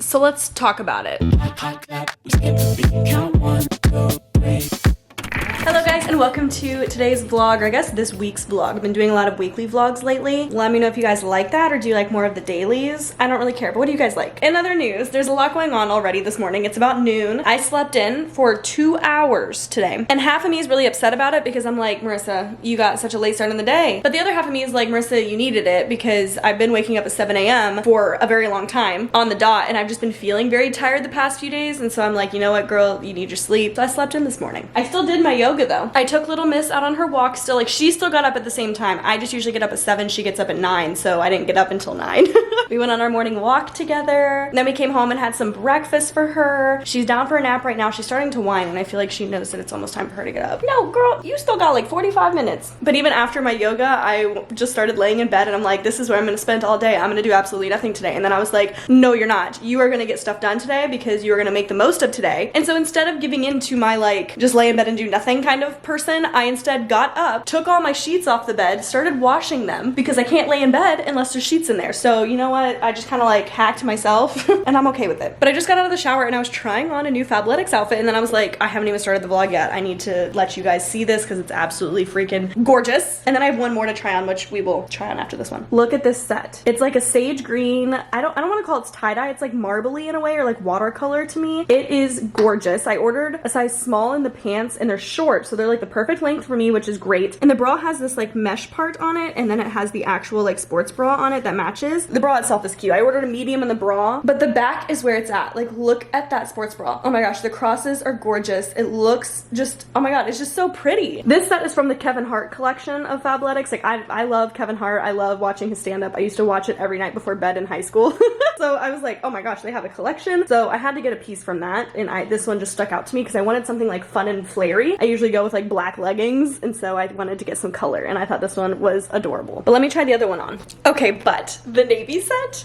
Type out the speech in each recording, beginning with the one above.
So let's talk about it. Hello guys, and welcome to today's vlog, or I guess this week's vlog. I've been doing a lot of weekly vlogs lately. Let me know if you guys like that, or do you like more of the dailies? I don't really care, but what do you guys like? In other news, there's a lot going on already this morning. It's about noon. I slept in for 2 hours today, and half of me is really upset about it because I'm like, Marissa, you got such a late start in the day. But the other half of me is like, Marissa, you needed it because I've been waking up at 7 a.m. for a very long time on the dot, and I've just been feeling very tired the past few days, and so I'm like, you know what, girl, you need your sleep. So I slept in this morning. I still did my yoga though. I took little miss out on her walk still. Like, she still got up at the same time. I just usually get up at 7, she gets up at 9, so I didn't get up until 9. We went on our morning walk together. Then we came home and had some breakfast for her. She's down for a nap right now. She's starting to whine, and I feel like she knows that it's almost time for her to get up. No, girl, you still got like 45 minutes. But even after my yoga, I just started laying in bed, and I'm like, this is where I'm gonna spend all day. I'm gonna do absolutely nothing today. And then I was like, no, you're not. You are gonna get stuff done today because you are gonna make the most of today. And so instead of giving in to my like, just lay in bed and do nothing kind of person, I instead got up, took all my sheets off the bed, started washing them because I can't lay in bed unless there's sheets in there. So you know what? I just kind of like hacked myself and I'm okay with it. But I just got out of the shower and I was trying on a new Fabletics outfit, and then I was like, I haven't even started the vlog yet. I need to let you guys see this because it's absolutely freaking gorgeous. And then I have one more to try on, which we will try on after this one. Look at this set. It's like a sage green. I don't want to call it tie-dye. It's like marbly in a way, or like watercolor to me. It is gorgeous. I ordered a size small in the pants, and they're short, so they're like the perfect length for me, which is great. And the bra has this like mesh part on it, and then it has the actual like sports bra on it that matches. The bra itself is cute. I ordered a medium in the bra, but the back is where it's at. Like, look at that sports bra. Oh my gosh, the crosses are gorgeous. It looks just, oh my god, it's just so pretty. This set is from the Kevin Hart collection of Fabletics. Like, I love Kevin Hart. I love watching his stand-up. I used to watch it every night before bed in high school. So I was like, oh my gosh, they have a collection. So I had to get a piece from that, and this one just stuck out to me because I wanted something like fun and flary. I usually go with like black leggings, and so I wanted to get some color, and I thought this one was adorable. But let me try the other one on. Okay, but the navy set,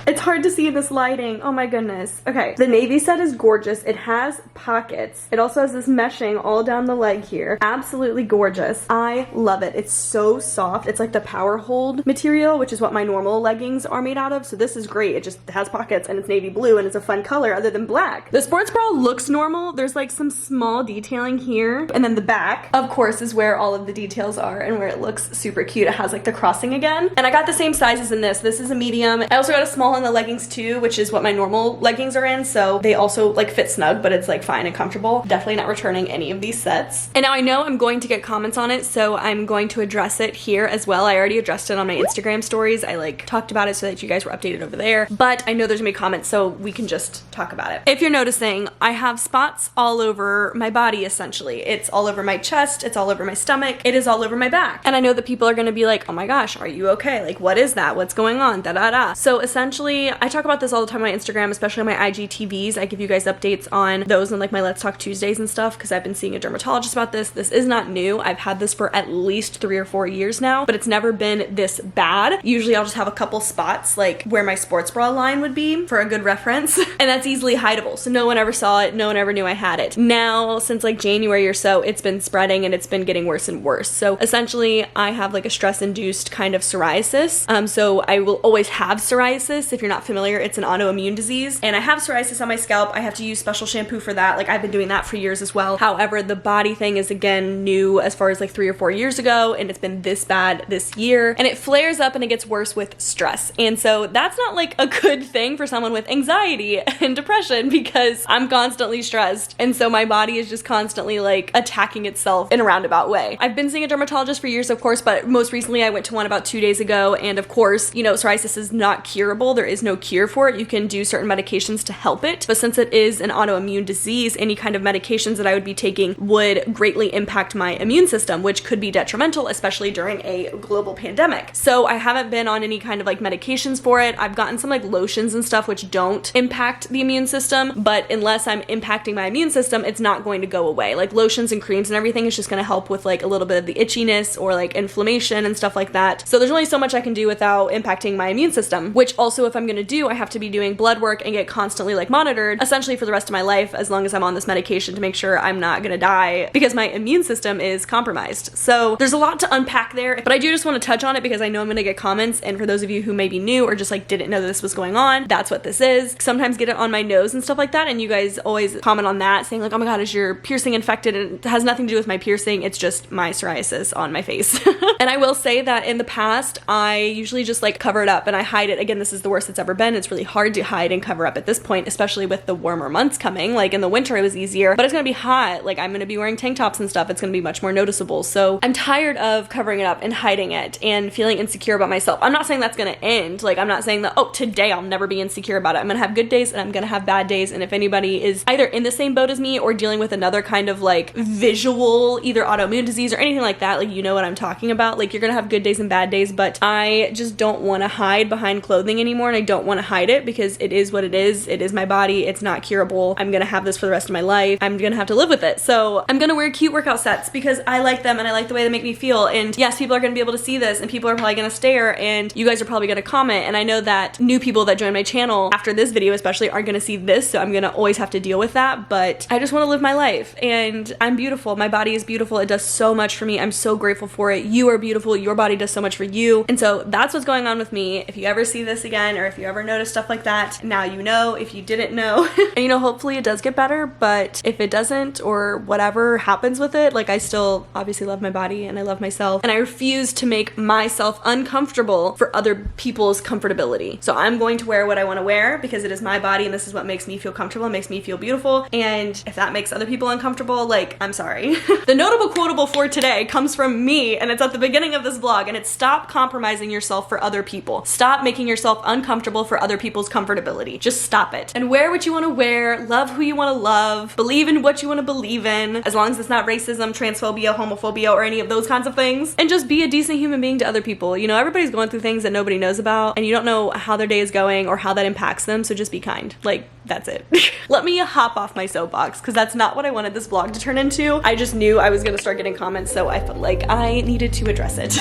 it's hard to see in this lighting. Oh my goodness. Okay, the navy set is gorgeous. It has pockets. It also has this meshing all down the leg here. Absolutely gorgeous. I love it. It's so soft. It's like the power hold material, which is what my normal leggings are made out of. So this is great. It just has pockets, and it's navy blue, and it's a fun color other than black. The sports bra looks normal. There's like some small detailing here, and then the back, of course, is where all of the details are and where it looks super cute. It has like the crossing again, and I got the same sizes in this. This is a medium. I also got a small in the leggings too, which is what my normal leggings are in, so they also like fit snug, but it's like fine and comfortable. Definitely not returning any of these sets. And now I know I'm going to get comments on it, so I'm going to address it here as well. I already addressed it on my Instagram stories. I like talked about it so that you guys were updated over there, but I know there's gonna be comments, so we can just talk about it. If you're noticing, I have spots all over my body essentially. It's all over my chest, it's all over my stomach, it is all over my back. And I know that people are gonna be like, oh my gosh, are you okay? Like, what is that? What's going on? Da da da. So essentially, I talk about this all the time on my Instagram, especially on my IGTVs. I give you guys updates on those and like my Let's Talk Tuesdays and stuff, because I've been seeing a dermatologist about this. This is not new. I've had this for at least 3 or 4 years now, but it's never been this bad. Usually I'll just have a couple spots like where my sports bra line would be for a good reference, and that's easily hideable, so no one ever saw it, no one ever knew I had it. Now, since like January or so, it's been spreading and it's been getting worse and worse. So essentially, I have like a stress-induced kind of psoriasis. So I will always have psoriasis. If you're not familiar, it's an autoimmune disease, and I have psoriasis on my scalp. I have to use special shampoo for that. Like, I've been doing that for years as well. However, the body thing is again new as far as like 3 or 4 years ago, and it's been this bad this year, and it flares up and it gets worse with stress. And so that's not like a good thing for someone with anxiety and depression, because I'm constantly stressed, and so my body is just constantly like attacking itself in a roundabout way. I've been seeing a dermatologist for years, of course, but most recently I went to one about 2 days ago, and of course, you know, psoriasis is not curable. There is no cure for it. You can do certain medications to help it, but since it is an autoimmune disease, any kind of medications that I would be taking would greatly impact my immune system, which could be detrimental, especially during a global pandemic. So I haven't been on any kind of like medications for it. I've gotten some like lotions and stuff which don't impact the immune system, but unless I'm impacting my immune system, it's not going to go go away. Like lotions and creams and everything is just gonna help with like a little bit of the itchiness or like inflammation and stuff like that. So there's only so much I can do without impacting my immune system, which also if I'm gonna do, I have to be doing blood work and get constantly like monitored essentially for the rest of my life as long as I'm on this medication to make sure I'm not gonna die because my immune system is compromised. So there's a lot to unpack there, but I do just want to touch on it because I know I'm gonna get comments, and for those of you who may be new or just like didn't know that this was going on, that's what this is. Sometimes get it on my nose and stuff like that, and you guys always comment on that saying like, oh my god, is your piercing infected? And it has nothing to do with my piercing, it's just my psoriasis on my face. And I will say that in the past I usually just like cover it up and I hide it. Again, this is the worst it's ever been. It's really hard to hide and cover up at this point, especially with the warmer months coming. Like in the winter it was easier, but it's gonna be hot. Like I'm gonna be wearing tank tops and stuff. It's gonna be much more noticeable. So I'm tired of covering it up and hiding it and feeling insecure about myself. I'm not saying that's gonna end. Like I'm not saying that, oh, today I'll never be insecure about it. I'm gonna have good days and I'm gonna have bad days. And if anybody is either in the same boat as me or dealing with another kind of like visual, either autoimmune disease or anything like that, like you know what I'm talking about. Like you're gonna have good days and bad days, but I just don't wanna hide behind clothing anymore, and I don't wanna hide it because it is what it is. It is my body. It's not curable. I'm gonna have this for the rest of my life. I'm gonna have to live with it. So I'm gonna wear cute workout sets because I like them and I like the way they make me feel. And yes, people are gonna be able to see this and people are probably gonna stare and you guys are probably gonna comment. And I know that new people that join my channel after this video especially aren't gonna see this, so I'm gonna always have to deal with that. But I just wanna live my life and I'm beautiful. My body is beautiful. It does so much for me. I'm so grateful for it. You are beautiful. Your body does so much for you. And so that's what's going on with me. If you ever see this again or if you ever notice stuff like that, now you know. If you didn't know, and you know, hopefully it does get better, but if it doesn't or whatever happens with it, like I still obviously love my body and I love myself, and I refuse to make myself uncomfortable for other people's comfortability. So I'm going to wear what I want to wear because it is my body and this is what makes me feel comfortable, makes me feel beautiful. And if that makes other people uncomfortable, like, I'm sorry. The notable quotable for today comes from me, and it's at the beginning of this vlog, and it's stop compromising yourself for other people. Stop making yourself uncomfortable for other people's comfortability. Just stop it. And wear what you want to wear, love who you want to love, believe in what you want to believe in, as long as it's not racism, transphobia, homophobia, or any of those kinds of things. And just be a decent human being to other people. You know, everybody's going through things that nobody knows about, and you don't know how their day is going or how that impacts them, so just be kind. Like, that's it. Let me hop off my soapbox, because that's not what I wanted this vlog to turn into. I just knew I was gonna start getting comments, so I felt like I needed to address it.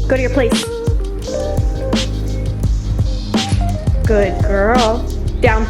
Go to your place. Good girl. Down.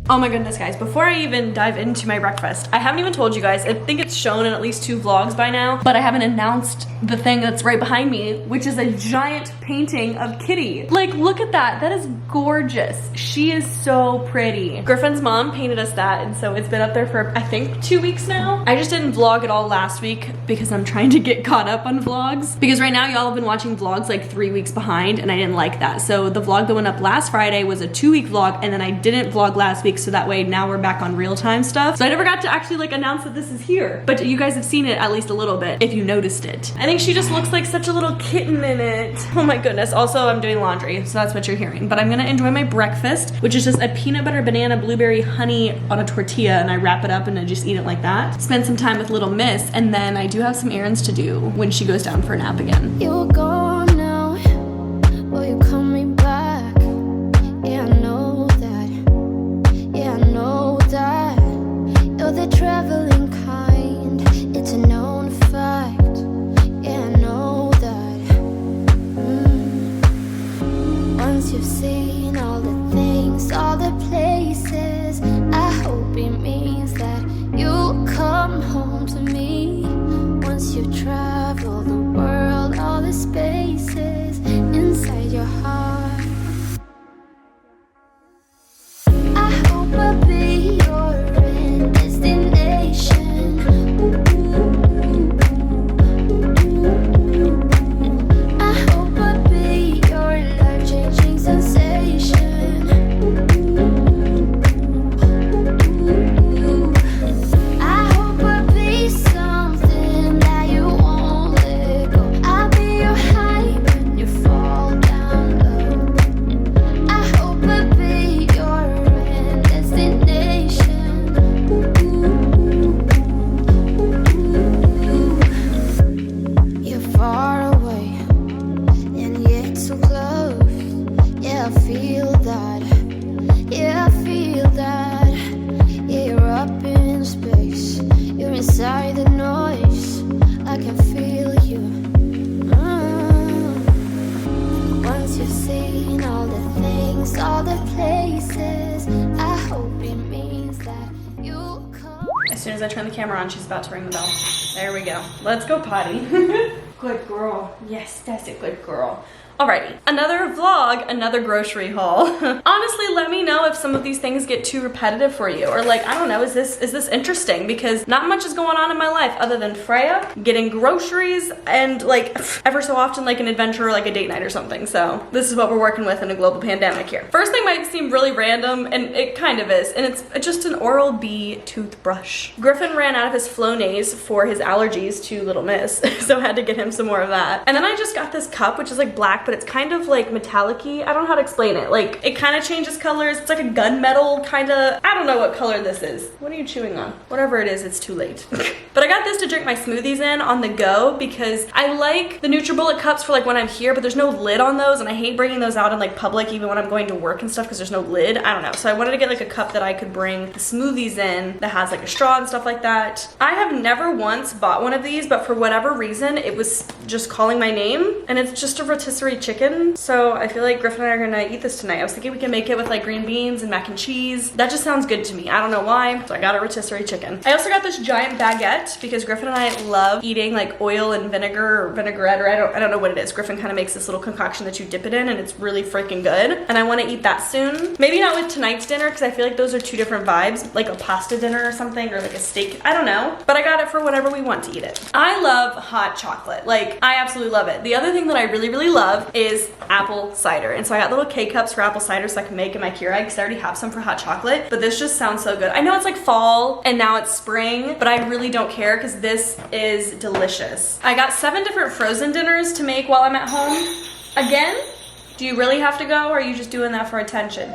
Oh my goodness, guys, before I even dive into my breakfast, I haven't even told you guys, I think it's shown in at least 2 vlogs by now, but I haven't announced the thing that's right behind me, which is a giant painting of Kitty. Like, look at that. That is gorgeous. She is so pretty. Griffin's mom painted us that, and so it's been up there for, I think, 2 weeks now. I just didn't vlog at all last week because I'm trying to get caught up on vlogs. Because right now, y'all have been watching vlogs like 3 weeks behind, and I didn't like that. So the vlog that went up last Friday was a 2-week vlog, and then I didn't vlog last week, so that way now we're back on real-time stuff. So I never got to actually like announce that this is here, but you guys have seen it at least a little bit if you noticed it. I think she just looks like such a little kitten in it. Oh my goodness. Also, I'm doing laundry, so that's what you're hearing, but I'm gonna enjoy my breakfast, which is just a peanut butter banana blueberry honey on a tortilla, and I wrap it up and I just eat it like that. Spend some time with little miss, and then I do have some errands to do when she goes down for a nap again. You're gone now, will you call me back? Yeah, I know that. Yeah, I know that. You're the traveling kind, it's a known fact. soon as I turn the camera on, she's about to ring the bell. There we go. Let's go potty. Good girl. Yes, that's a good girl. Alrighty, another vlog, another grocery haul. Honestly, let me know if some of these things get too repetitive for you, or like, I don't know, is this interesting? Because not much is going on in my life other than Freya, getting groceries, and like ever so often like an adventure or like a date night or something. So this is what we're working with in a global pandemic here. First thing might seem really random, and it kind of is, and it's just an Oral-B toothbrush. Griffin ran out of his Flonase for his allergies to Little Miss, so I had to get him some more of that. And then I just got this cup, which is like black, but it's kind of like metallic-y. I don't know how to explain it. Like, it kind of changes colors. It's like a gunmetal kind of, I don't know what color this is. What are you chewing on? Whatever it is, it's too late. But I got this to drink my smoothies in on the go because I like the NutriBullet cups for like when I'm here, but there's no lid on those, and I hate bringing those out in like public even when I'm going to work and stuff because there's no lid. I don't know. So I wanted to get like a cup that I could bring the smoothies in that has like a straw and stuff like that. I have never once bought one of these, but for whatever reason, it was just calling my name, and it's just a rotisserie chicken. So I feel like Griffin and I are gonna eat this tonight. I was thinking we can make it with like green beans and mac and cheese. That just sounds good to me. I don't know why. So I got a rotisserie chicken. I also got this giant baguette because Griffin and I love eating like oil and vinegar or vinaigrette, or I don't know what it is. Griffin kind of makes this little concoction that you dip it in, and it's really freaking good. And I want to eat that soon. Maybe not with tonight's dinner because I feel like those are two different vibes, like a pasta dinner or something, or like a steak. I don't know. But I got it for whenever we want to eat it. I love hot chocolate. Like, I absolutely love it. The other thing that I really, really love is apple cider. And so I got little K-cups for apple cider so I can make in my Keurig because I already have some for hot chocolate. But this just sounds so good. I know it's like fall and now it's spring, but I really don't care because this is delicious. I got 7 different frozen dinners to make while I'm at home. Again, do you really have to go, or are you just doing that for attention?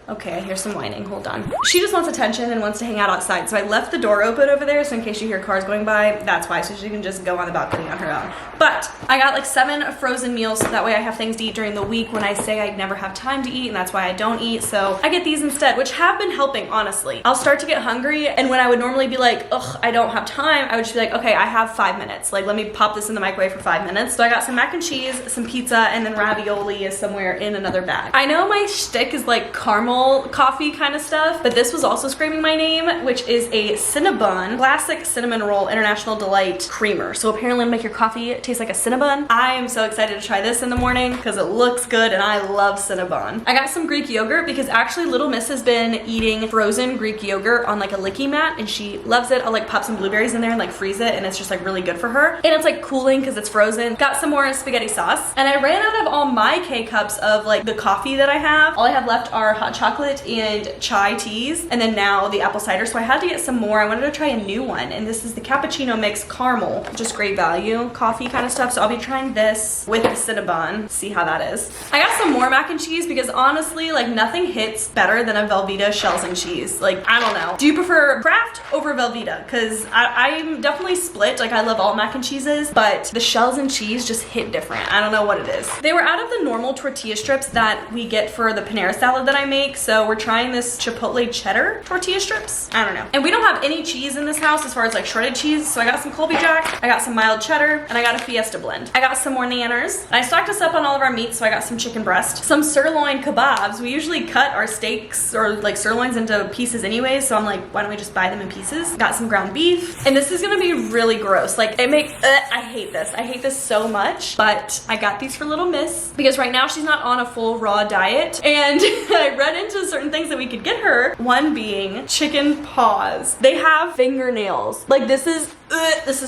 Okay, I hear some whining. Hold on. She just wants attention and wants to hang out outside. So I left the door open over there, so in case you hear cars going by, that's why. So she can just go on the balcony on her own. But I got like 7 frozen meals, so that way I have things to eat during the week when I say I never have time to eat, and that's why I don't eat. So I get these instead, which have been helping, honestly. I'll start to get hungry, and when I would normally be like, ugh, I don't have time, I would just be like, okay, I have 5 minutes. Like, let me pop this in the microwave for 5 minutes. So I got some mac and cheese, some pizza, and then ravioli is somewhere in another bag. I know my shtick is like caramel coffee kind of stuff, but this was also screaming my name, which is a Cinnabon classic cinnamon roll international delight creamer. So apparently it'll make your coffee taste like a Cinnabon. I am so excited to try this in the morning because it looks good, and I love Cinnabon. I got some Greek yogurt because actually Little Miss has been eating frozen Greek yogurt on like a licky mat, and she loves it. I'll like pop some blueberries in there and like freeze it, and it's just like really good for her, and it's like cooling because it's frozen. Got some more spaghetti sauce, and I ran out of all my K-cups of like the coffee that I have. All I have left are hot chocolate and chai teas, and then now the apple cider, so I had to get some more. I wanted to try a new one, and this is the cappuccino mix caramel, just great value coffee kind of stuff. So I'll be trying this with the Cinnabon, see how that is. I got some more mac and cheese because honestly, like, nothing hits better than a Velveeta shells and cheese. Like, I don't know, do you prefer Kraft over Velveeta? Because I'm definitely split. Like, I love all mac and cheeses, but the shells and cheese just hit different. I don't know what it is. They were out of the normal tortilla strips that we get for the Panera salad that I make, so we're trying this Chipotle cheddar tortilla strips. I don't know. And we don't have any cheese in this house as far as like shredded cheese, so I got some Colby Jack, I got some mild cheddar, and I got a Fiesta blend. I got some more nanners. And I stocked us up on all of our meats, so I got some chicken breast, some sirloin kebabs. We usually cut our steaks or like sirloins into pieces anyways, so I'm like, why don't we just buy them in pieces? Got some ground beef, and this is gonna be really gross. Like, it makes, I hate this. I hate this so much, but I got these for Little Miss because right now she's not on a full raw diet, and I read into certain things that we could get her, one being chicken paws. They have fingernails. Like, this is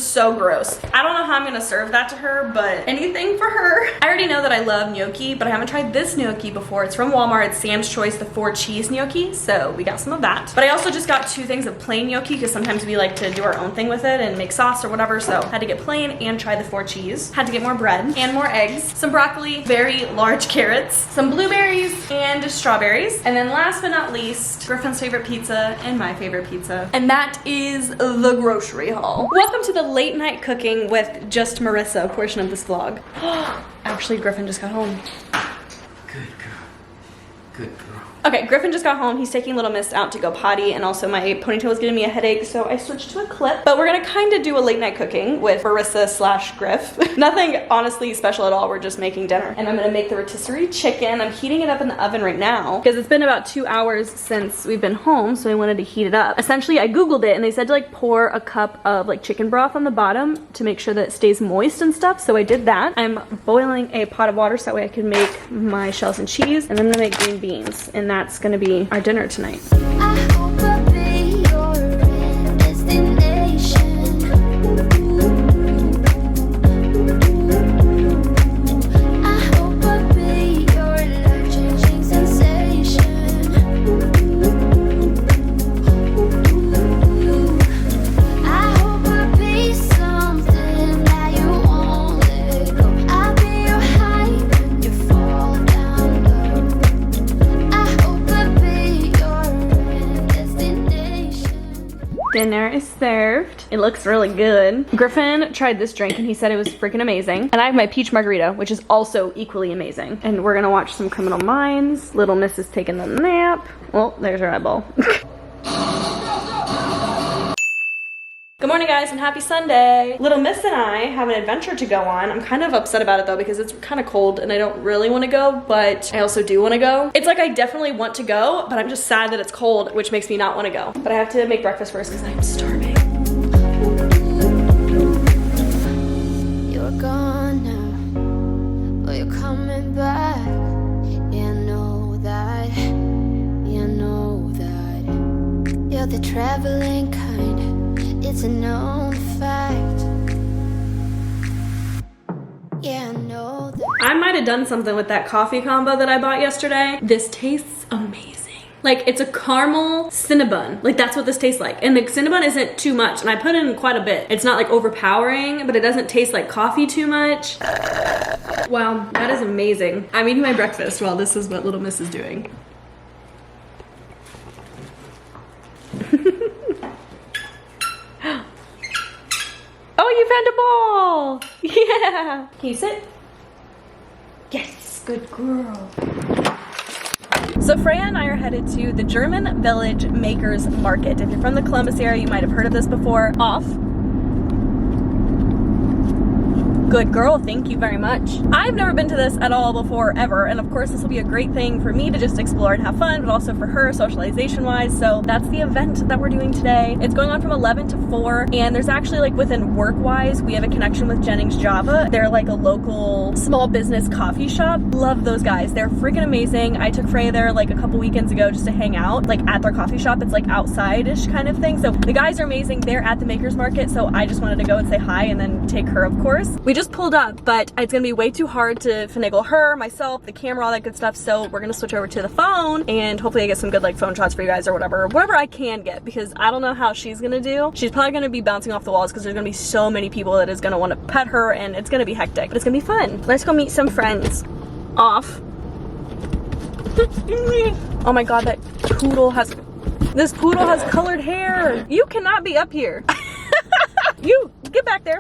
so gross. I don't know how I'm gonna serve that to her, but anything for her. I already know that I love gnocchi, but I haven't tried this gnocchi before. It's from Walmart. It's Sam's Choice, the 4 cheese gnocchi, so we got some of that. But I also just got 2 things of plain gnocchi because sometimes we like to do our own thing with it and make sauce or whatever, so had to get plain and try the 4 cheese. Had to get more bread and more eggs, some broccoli, very large carrots, some blueberries, and strawberries. And then last but not least, Griffin's favorite pizza and my favorite pizza, and that is the grocery haul. Welcome to the late night cooking with just Marissa portion of this vlog. Actually, Griffin just got home. Good girl. Good girl. Okay, Griffin just got home. He's taking Little Miss out to go potty, and also my ponytail is giving me a headache, so I switched to a clip. But we're gonna kind of do a late night cooking with Marissa / Griff. Nothing honestly special at all. We're just making dinner. And I'm gonna make the rotisserie chicken. I'm heating it up in the oven right now because it's been about 2 hours since we've been home, so I wanted to heat it up. Essentially, I Googled it and they said to like pour a cup of like chicken broth on the bottom to make sure that it stays moist and stuff, so I did that. I'm boiling a pot of water so that way I can make my shells and cheese, and then I'm gonna make green beans, and that's gonna be our dinner tonight. I hope I'll be your destination. I hope I'll be your life-changing sensation. I hope I'll be something that you won't let go. I'll be your high when you fall down low. I hope I'll be your destination. Dinner is served. It looks really good. Griffin tried this drink and he said it was freaking amazing. And I have my peach margarita, which is also equally amazing. And we're gonna watch some Criminal Minds. Little Miss is taking a nap. Well, there's her eyeball. Good morning, guys, and happy Sunday. Little Miss and I have an adventure to go on. I'm kind of upset about it though because it's kind of cold and I don't really want to go, but I also do want to go. It's like I definitely want to go, but I'm just sad that it's cold, which makes me not want to go. But I have to make breakfast first because I'm starving. You're gone now, but you're coming back. Yeah, I know that. Yeah, I know that. You're the traveling kind. It's a known fact. Yeah, I know that. I might have done something with that coffee combo that I bought yesterday. This tastes amazing. Like, it's a caramel Cinnabon. Like, that's what this tastes like. And the Cinnabon isn't too much, and I put in quite a bit. It's not like overpowering, but it doesn't taste like coffee too much. Wow, that is amazing. I'm eating my breakfast while this is what Little Miss is doing. Oh, you found a ball! Yeah! Can you sit? Yes, good girl. So Freya and I are headed to the German Village Makers Market. If you're from the Columbus area, you might have heard of this before. Off. Good girl, thank you very much. I've never been to this at all before, ever, and of course this will be a great thing for me to just explore and have fun, but also for her, socialization-wise, so that's the event that we're doing today. It's going on from 11 to 4, and there's actually, like, within work-wise, we have a connection with Jennings Java. They're like a local small business coffee shop. Love those guys. They're freaking amazing. I took Freya there, like, a couple weekends ago just to hang out, like, at their coffee shop. It's, like, outside-ish kind of thing, so the guys are amazing. They're at the Makers Market, so I just wanted to go and say hi and then take her, of course. We just pulled up, but it's gonna be way too hard to finagle her, myself, the camera, all that good stuff, so we're gonna switch over to the phone and hopefully I get some good like phone shots for you guys or whatever I can get, because I don't know how she's gonna do. She's probably gonna be bouncing off the walls because there's gonna be so many people that is gonna want to pet her and it's gonna be hectic, but it's gonna be fun. Let's go meet some friends. Off. Oh my god, this poodle has colored hair. You cannot be up here. You get back there.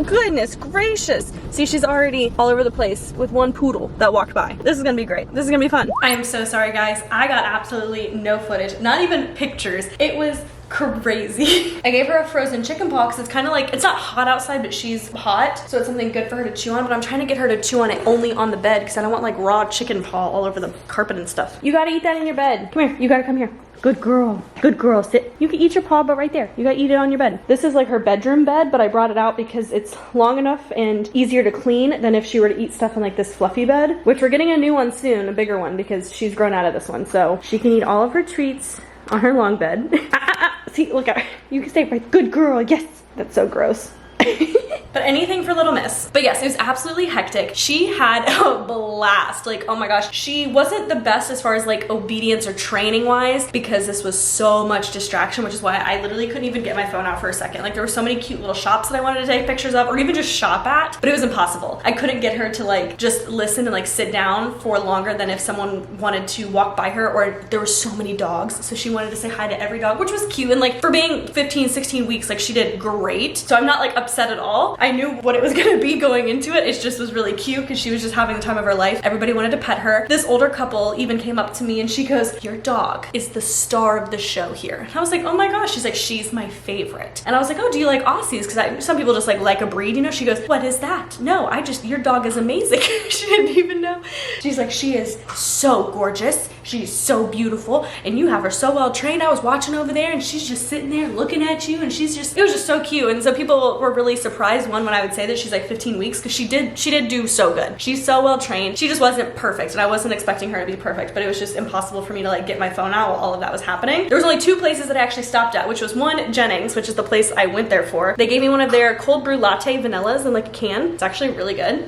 Goodness gracious. See, she's already all over the place with one poodle that walked by. This is gonna be great. This is gonna be fun. I am so sorry, guys. I got absolutely no footage, not even pictures. It was crazy. I gave her a frozen chicken paw because it's kind of like, it's not hot outside, but she's hot, so it's something good for her to chew on, but I'm trying to get her to chew on it only on the bed because I don't want like raw chicken paw all over the carpet and stuff. You gotta eat that in your bed. Come here, you gotta come here. Good girl. Good girl. Sit. You can eat your paw, but right there. You gotta eat it on your bed. This is like her bedroom bed, but I brought it out because it's long enough and easier to clean than if she were to eat stuff in like this fluffy bed, which we're getting a new one soon, a bigger one, because she's grown out of this one. So she can eat all of her treats on her long bed. See, look at her. You can stay right. Good girl. Yes. That's so gross. But anything for Little Miss. But yes, it was absolutely hectic. She had a blast. Like, oh my gosh. She wasn't the best as far as like obedience or training wise because this was so much distraction, which is why I literally couldn't even get my phone out for a second. Like there were so many cute little shops that I wanted to take pictures of or even just shop at, but it was impossible. I couldn't get her to like just listen and like sit down for longer than if someone wanted to walk by her, or there were so many dogs. So she wanted to say hi to every dog, which was cute. And like for being 15, 16 weeks, like she did great. So I'm not like upset at all. I knew what it was gonna be going into it. It just was really cute because she was just having the time of her life. Everybody wanted to pet her. This older couple even came up to me and she goes, your dog is the star of the show here. And I was like, oh my gosh. She's like, she's my favorite. And I was like, oh, do you like Aussies? Because some people just like a breed, you know? She goes, what is that? No, your dog is amazing. She didn't even know. She's like, she is so gorgeous. She's so beautiful. And you have her so well trained. I was watching over there and she's just sitting there looking at you and it was just so cute. And so people were really surprised when I would say that she's like 15 weeks because she did do so good. She's so well trained. She just wasn't perfect and I wasn't expecting her to be perfect, but it was just impossible for me to like get my phone out while all of that was happening. There was only 2 places that I actually stopped at, which was one, Jennings, which is the place I went there for. They gave me one of their cold brew latte vanillas in like a can. It's actually really good.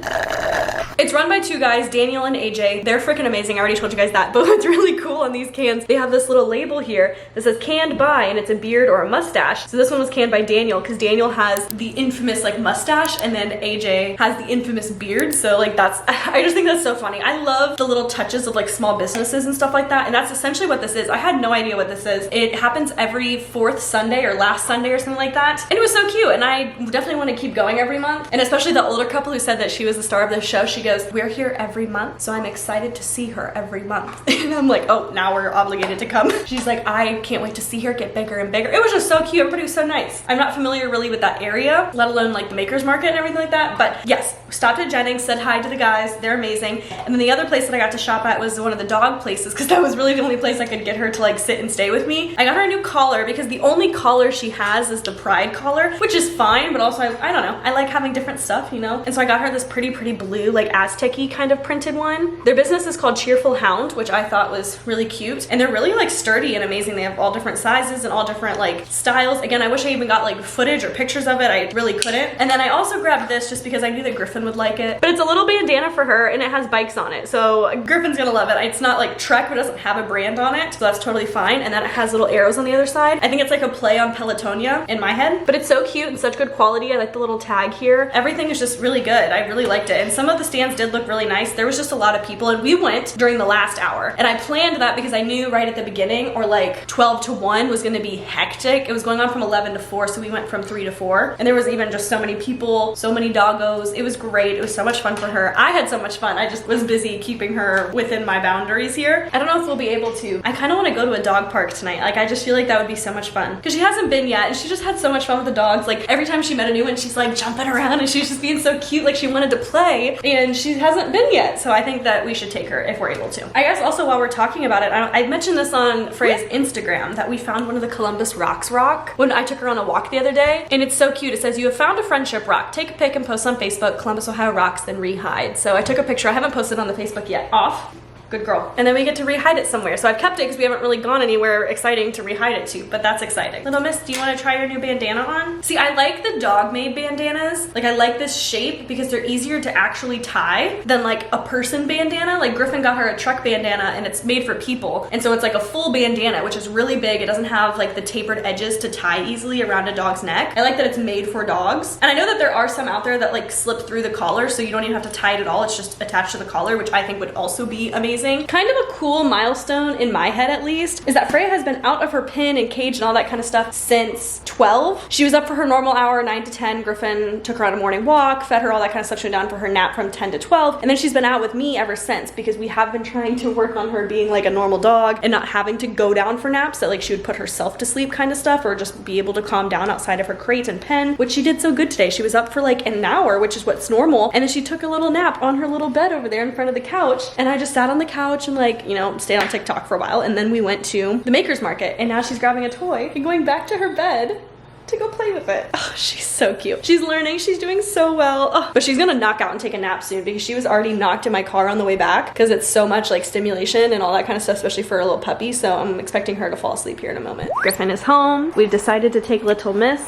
It's run by 2 guys, Daniel and AJ. They're freaking amazing. I already told you guys that, but what's really cool on these cans, they have this little label here that says canned by, and it's a beard or a mustache. So this one was canned by Daniel because Daniel has the infamous like mustache and then AJ has the infamous beard. So like I just think that's so funny. I love the little touches of like small businesses and stuff like that. And that's essentially what this is. I had no idea what this is. It happens every 4th Sunday or last Sunday or something like that. And it was so cute. And I definitely want to keep going every month. And especially the older couple who said that she was the star of the show. She goes, we're here every month. So I'm excited to see her every month. And I'm like, oh, now we're obligated to come. She's like, I can't wait to see her get bigger and bigger. It was just so cute. Everybody was so nice. I'm not familiar really with that area, let alone like the Maker's Market and everything like that. But yes, stopped at Jennings, said hi to the guys. They're amazing. And then the other place that I got to shop at was one of the dog places because that was really the only place I could get her to like sit and stay with me. I got her a new collar because the only collar she has is the Pride collar, which is fine, but also I don't know. I like having different stuff, you know? And so I got her this pretty blue, like Aztec-y kind of printed one. Their business is called Cheerful Hound, which I thought was really cute. And they're really like sturdy and amazing. They have all different sizes and all different like styles. Again, I wish I even got like footage or pictures of it. I really couldn't. And then I also grabbed this just because I knew that Griffin would like it. But it's a little bandana for her and it has bikes on it. So Griffin's gonna love it. It's not like Trek, but it doesn't have a brand on it. So that's totally fine. And then it has little arrows on the other side. I think it's like a play on Pelotonia in my head. But it's so cute and such good quality. I like the little tag here. Everything is just really good. I really liked it. And some of the stands did look really nice. There was just a lot of people and we went during the last hour. And I planned that because I knew right at the beginning or like 12 to 1 was gonna be hectic. It was going on from 11 to 4, so we went from 3 to 4. And there was even just so many people, so many doggos. It was great. It was so much fun for her. I had so much fun. I just was busy keeping her within my boundaries here. I don't know if we'll be able to. I kind of want to go to a dog park tonight. Like I just feel like that would be so much fun because she hasn't been yet and she just had so much fun with the dogs. Like every time she met a new one, she's like jumping around and she's just being so cute. Like she wanted to play and she hasn't been yet. So I think that we should take her if we're able to. I guess also while we're talking about it, I mentioned this on Freya's Instagram that we found one of the Columbus Rocks rock when I took her on a walk the other day. And it's so cute. It says, you have found a friendship rock. Take a pic and post on Facebook, Columbus, Ohio rocks, then rehide. So I took a picture. I haven't posted on the Facebook yet. Off. Good girl. And then we get to rehide it somewhere. So I've kept it because we haven't really gone anywhere exciting to rehide it to, but that's exciting. Little miss, do you want to try your new bandana on? See, I like the dog made bandanas. Like I like this shape because they're easier to actually tie than like a person bandana. Like Griffin got her a truck bandana and it's made for people. And so it's like a full bandana, which is really big. It doesn't have like the tapered edges to tie easily around a dog's neck. I like that it's made for dogs. And I know that there are some out there that like slip through the collar, so you don't even have to tie it at all. It's just attached to the collar, which I think would also be amazing. Kind of a cool milestone in my head at least is that Freya has been out of her pen and cage and all that kind of stuff since 12. She was up for her normal hour, 9 to 10. Griffin took her on a morning walk, fed her all that kind of stuff. She went down for her nap from 10 to 12. And then she's been out with me ever since because we have been trying to work on her being like a normal dog and not having to go down for naps, that like she would put herself to sleep kind of stuff or just be able to calm down outside of her crate and pen, which she did so good today. She was up for like an hour, which is what's normal. And then she took a little nap on her little bed over there in front of the couch. And I just sat on the couch and like, you know, stayed on TikTok for a while. And then we went to the Maker's Market and now she's grabbing a toy and going back to her bed to go play with it. Oh, she's so cute. She's learning. She's doing so well. Oh, but she's gonna knock out and take a nap soon because she was already knocked in my car on the way back because it's so much like stimulation and all that kind of stuff, especially for a little puppy. So I'm expecting her to fall asleep here in a moment. Griffin is home. We've decided to take little miss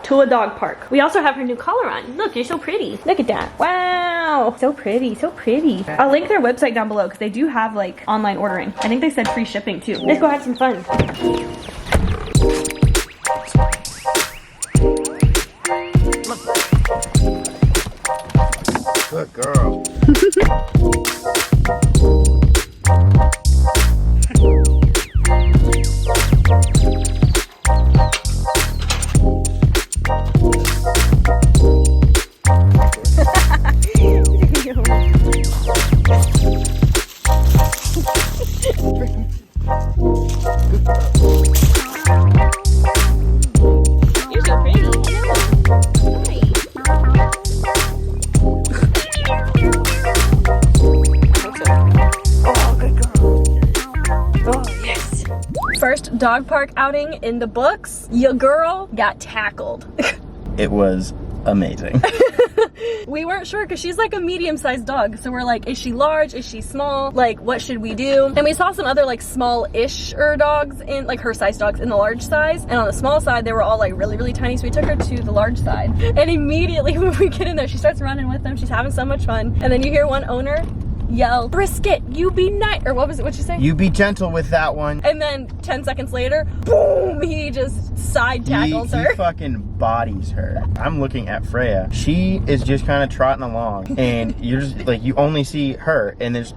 to a dog park. We also have her new collar on. Look, you're so pretty. Look at that. Wow. So pretty, so pretty. I'll link their website down below because they do have like online ordering. I think they said free shipping too. Let's go have some fun. Good girl. dog park outing in the books. Your girl got tackled. It was amazing. We weren't sure because she's like a medium-sized dog, so we're like, is she large, is she small, like what should we do? And we saw some other like small-ish dogs in like her size dogs in the large size, and on the small side they were all like really tiny, so we took her to the large side. And immediately when we get in there, she starts running with them. She's having so much fun, and then you hear one owner yell, "Brisket, you be nice," or what was it, what'd you say? You be gentle with that one. And then 10 seconds later, boom, he just side tackles her. He fucking bodies her. I'm looking at Freya. She is just kind of trotting along, and you're just like, you only see her, and there's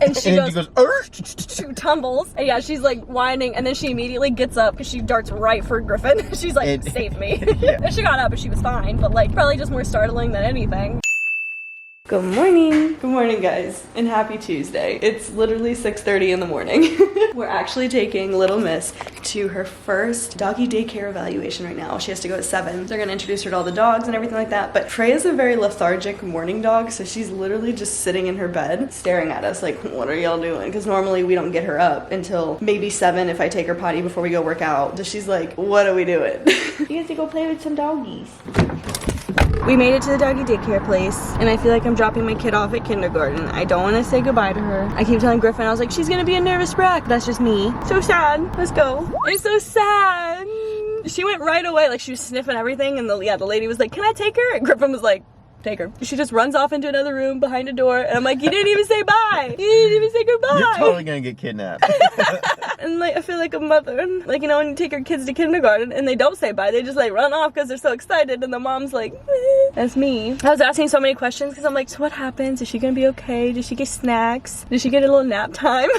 and she and goes, she she tumbles, and yeah, she's like whining, and then she immediately gets up because she darts right for Griffin. She's like, save me. Yeah. And she got up and she was fine, but like probably just more startling than anything. Good morning. Good morning, guys, and happy Tuesday. It's literally 6:30 in the morning. We're actually taking little miss to her first doggy daycare evaluation right now. She has to go at 7. They're gonna introduce her to all the dogs and everything like that, but Freya's a very lethargic morning dog, so she's literally just sitting in her bed staring at us like, what are y'all doing? Because normally we don't get her up until maybe 7 if I take her potty before we go work out. So she's like, what are we doing? You have to go play with some doggies. We made it to the doggy daycare place, and I feel like I'm dropping my kid off at kindergarten. I don't want to say goodbye to her. I keep telling Griffin, I was like, she's gonna be a nervous wreck. That's just me. So sad. Let's go. It's so sad. She went right away, like she was sniffing everything, and the lady was like, can I take her? And Griffin was like, take her. She just runs off into another room behind a door, and I'm like, you didn't even say bye. You didn't even say goodbye. You're totally gonna get kidnapped. And like, I feel like a mother, like, you know, when you take your kids to kindergarten and they don't say bye, they just like run off because they're so excited, and the mom's like, eh. That's me. I was asking so many questions because I'm like, so what happens? Is she gonna be okay? Does she get snacks? Does she get a little nap time?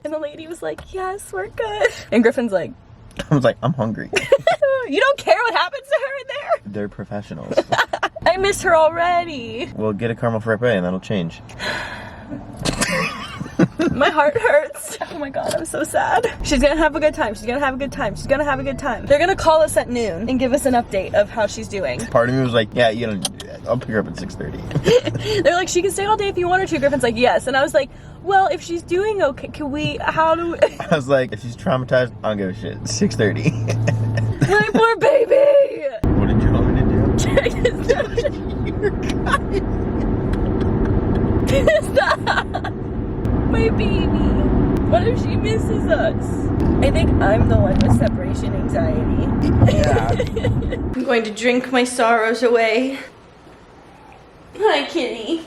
And the lady was like, yes, we're good. And Griffin's like, I was like, I'm hungry. you don't care what happens to her in there? They're professionals. I miss her already. Well, get a caramel frappe and that'll change. My heart hurts. Oh my god, I'm so sad. She's gonna have a good time. She's gonna have a good time. She's gonna have a good time. They're gonna call us at noon and give us an update of how she's doing. Part of me was like, yeah, you know, I'll pick her up at 6:30. They're like, she can stay all day if you want her to. Griffin's like, yes. And I was like, well, if she's doing okay, can we, how do we? I was like, if she's traumatized, I don't give a shit. 6:30. My poor baby. What did you want me to do? You're crying. Stop. My baby. What if she misses us? I think I'm the one with separation anxiety. Yeah. I'm going to drink my sorrows away. Hi, kitty.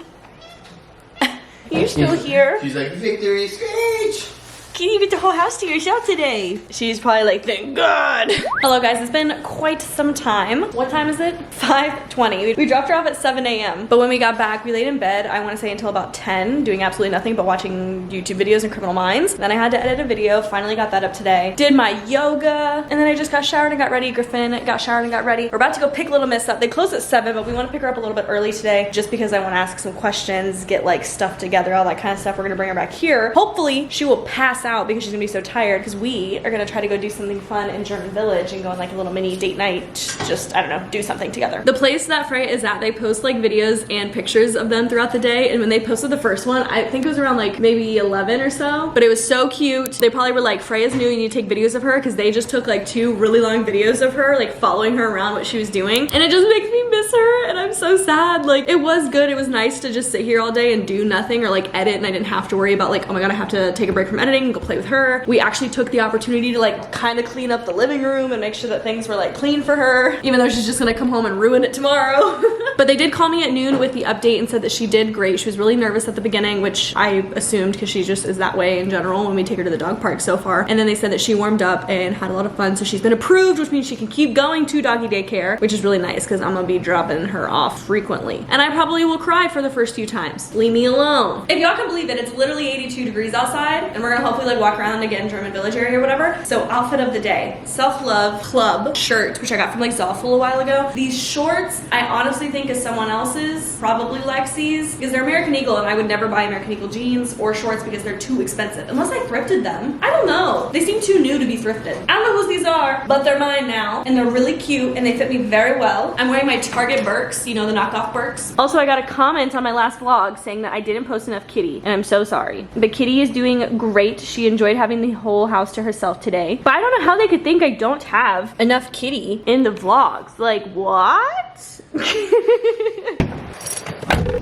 You're still here. She's like, victory speech. Kitty, you get the whole house to yourself today. She's probably like, thank God. Hello guys, it's been quite some time. What time is it? 5:20. We dropped her off at 7 a.m. But when we got back, we laid in bed, I want to say until about 10, doing absolutely nothing but watching YouTube videos and Criminal Minds. Then I had to edit a video, finally got that up today. Did my yoga, and then I just got showered and got ready. Griffin got showered and got ready. We're about to go pick Little Miss up. They close at 7, but we want to pick her up a little bit early today, just because I want to ask some questions, get like stuff together, all that kind of stuff. We're gonna bring her back here. Hopefully she will pass out because she's gonna be so tired, because we are gonna try to go do something fun in German Village and go on like a little mini date night, just, I don't know, do something together. The place that Freya is at, they post like videos and pictures of them throughout the day, and when they posted the first one, I think it was around like maybe 11 or so, but it was so cute. They probably were like, Freya's new, you need to take videos of her, because they just took like 2 really long videos of her, like following her around what she was doing, and it just makes me miss her, and I'm so sad. Like, it was good, it was nice to just sit here all day and do nothing or like edit, and I didn't have to worry about like, oh my god, I have to take a break from editing and go play with her. We actually took the opportunity to like kind of clean up the living room and make sure that things were like clean for her, even though she's just gonna come home and ruin it tomorrow. But they did call me at noon with the update and said that she did great. She was really nervous at the beginning, which I assumed because she just is that way in general when we take her to the dog park so far. And then they said that she warmed up and had a lot of fun, so she's been approved, which means she can keep going to doggy daycare, which is really nice because I'm gonna be dropping her off frequently. And I probably will cry for the first few times. Leave me alone. If y'all can believe it, it's literally 82 degrees outside, and we're gonna hopefully like walk around again German Village area or whatever. So outfit of the day, self-love club shirt, which I got from like Zolful a while ago. These shorts I honestly think is someone else's, probably Lexi's, because they're American Eagle, and I would never buy American Eagle jeans or shorts because they're too expensive unless I thrifted them. I don't know, they seem too new to be thrifted. I don't know whose these are, but they're mine now, and they're really cute and they fit me very well. I'm wearing my Target Birks, you know, the knockoff Birks. Also, I got a comment on my last vlog saying that I didn't post enough Kitty, and I'm so sorry, but Kitty is doing great. she enjoyed having the whole house to herself today. But I don't know how they could think I don't have enough kitty in the vlogs. Like, what?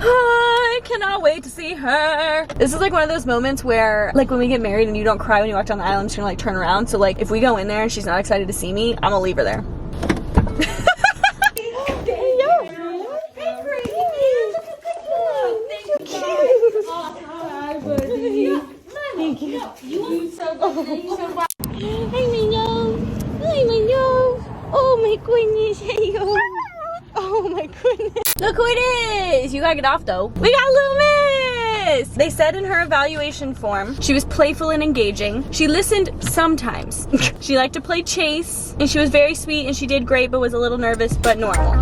I cannot wait to see her. This is like one of those moments where, like, when we get married and you don't cry when you walk down the aisle, I'm just gonna like turn around. So like, if we go in there and she's not excited to see me, I'm gonna leave her there. Thank you. You so good. You so far. Hi, my nose. Hi, my nose. Oh my goodness. Hey, oh my goodness. Look who it is. You gotta get off though. We got Loomis. They said in her evaluation form, she was playful and engaging. She listened sometimes. She liked to play chase, and she was very sweet, and she did great, but was a little nervous, but normal.